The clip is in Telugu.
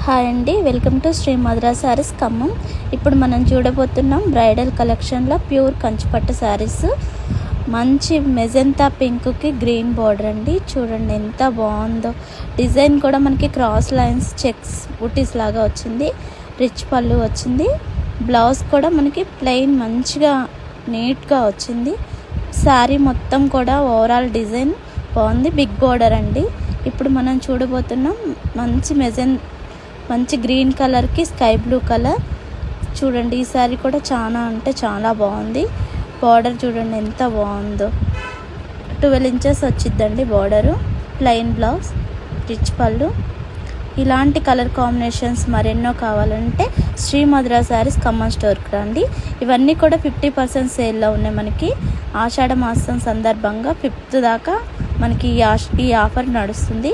హాయ్ అండి, వెల్కమ్ టు శ్రీ మధుర శారీస్ ఖమ్మం. ఇప్పుడు మనం చూడబోతున్నాం బ్రైడల్ కలెక్షన్లో ప్యూర్ కంచిపట్టు శారీస్. మంచి మెజెంతా పింక్కి గ్రీన్ బార్డర్ అండి. చూడండి ఎంత బాగుందో. డిజైన్ కూడా మనకి క్రాస్ లైన్స్ చెక్స్ బుటీస్ లాగా వచ్చింది. రిచ్ పళ్ళు వచ్చింది. బ్లౌజ్ కూడా మనకి ప్లెయిన్ మంచిగా నీట్గా వచ్చింది. శారీ మొత్తం కూడా ఓవరాల్ డిజైన్ బాగుంది. బిగ్ బార్డర్ అండి. ఇప్పుడు మనం చూడబోతున్నాం మంచి గ్రీన్ కలర్కి స్కై బ్లూ కలర్. చూడండి ఈ శారీ కూడా చాలా బాగుంది. బార్డర్ చూడండి ఎంత బాగుందో. 12 ఇంచెస్ వచ్చిద్దండి border. Plain blouse, rich pallu. ఇలాంటి కలర్ కాంబినేషన్స్ మరెన్నో కావాలంటే శ్రీ మధుర శారీస్ ఖమ్మం స్టోర్కి రండి. ఇవన్నీ కూడా 50% సేల్లో ఉన్నాయి. మనకి ఆషాఢ మాసం సందర్భంగా 5th దాకా మనకి ఈ ఆఫర్ నడుస్తుంది.